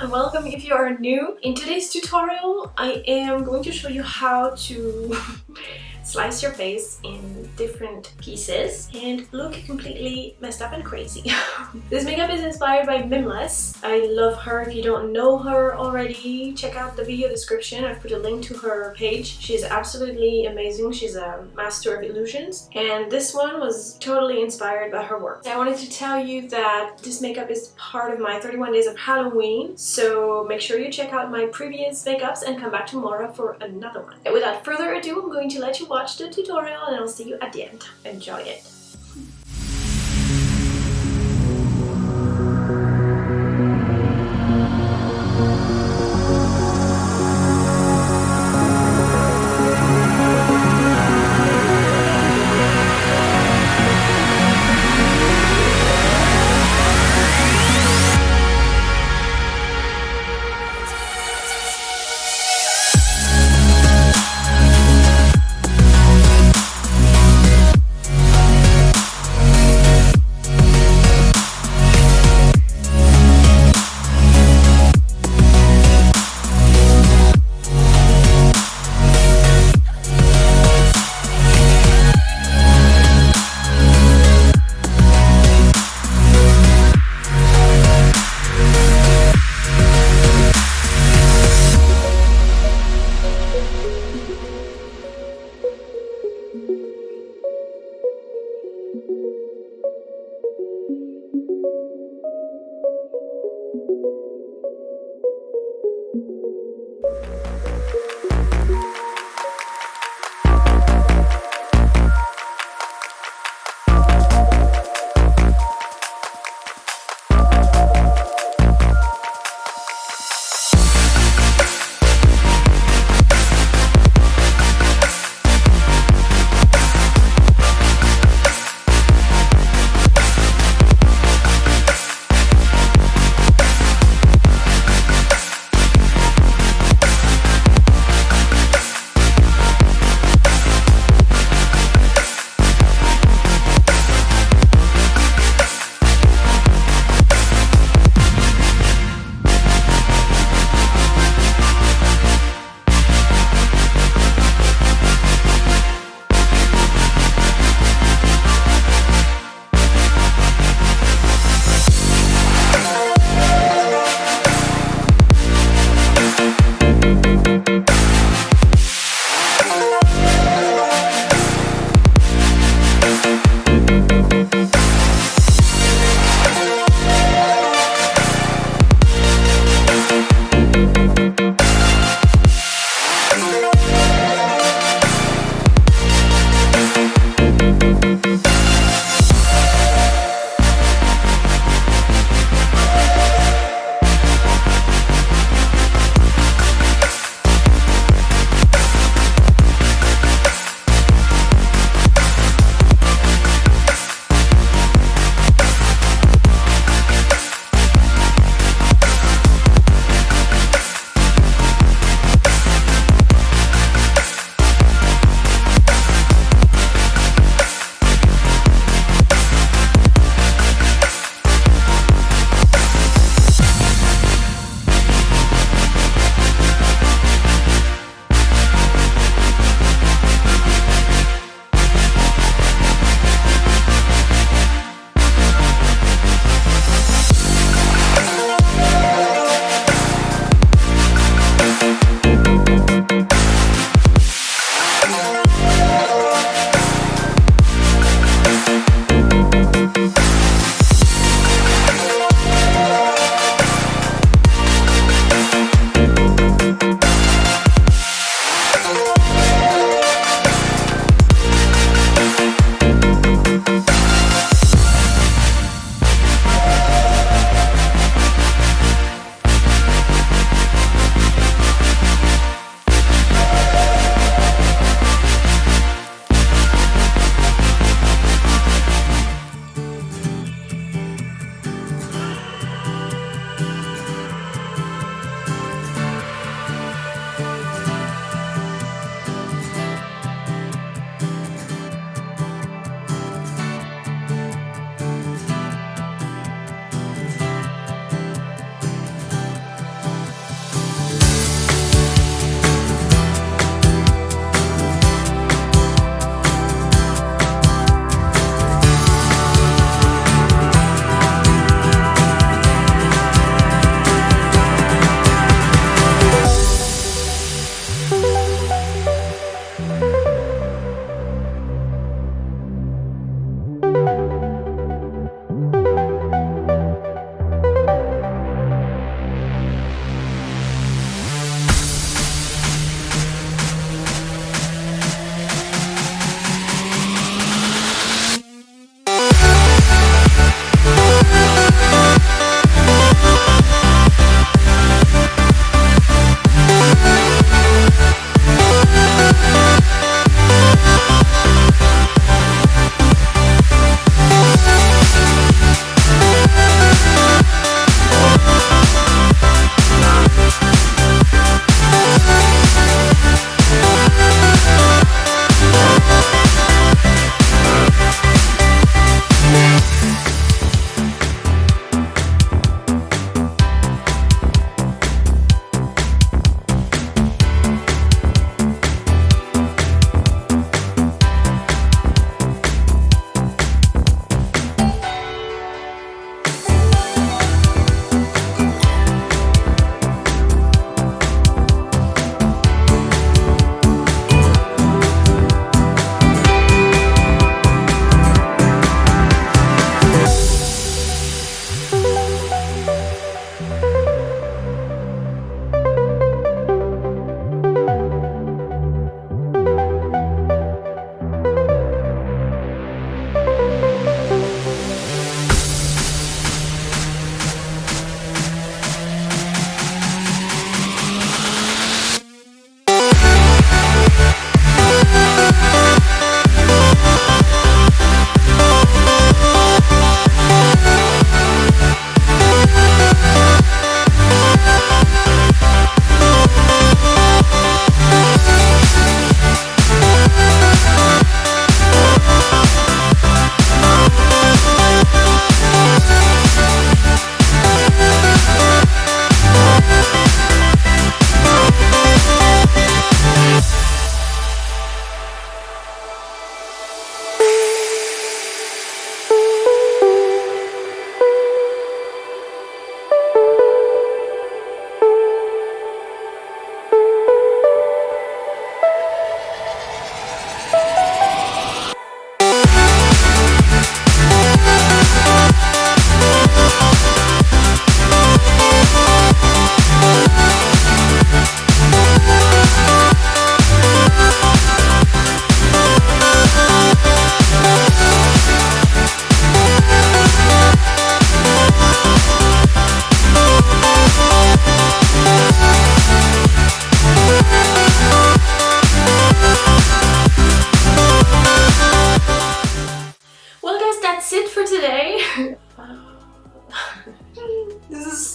and welcome if you are new. In today's tutorial I am going to show you how to slice your face in different pieces and look completely messed up and crazy. This makeup is inspired by Mimles. I love her. If you don't know her already, check out the video description. I've put a link to her page. She's absolutely amazing. She's a master of illusions, and this one was totally inspired by her work. I wanted to tell you that this makeup is part of my 31 days of Halloween, so make sure you check out my previous makeups and come back tomorrow for another one. And without further ado, I'm going to let you watch the tutorial and I'll see you at the end. Enjoy it!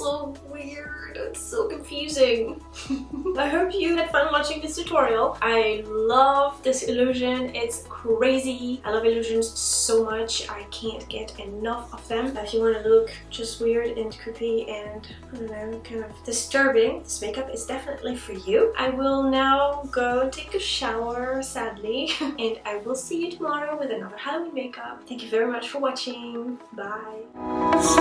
so weird. It's so confusing. I hope you had fun watching this tutorial. I love this illusion. It's crazy. I love illusions so much. I can't get enough of them. If you want to look just weird and creepy and, I don't know, kind of disturbing, this makeup is definitely for you. I will now go take a shower, sadly, and I will see you tomorrow with another Halloween makeup. Thank you very much for watching. Bye.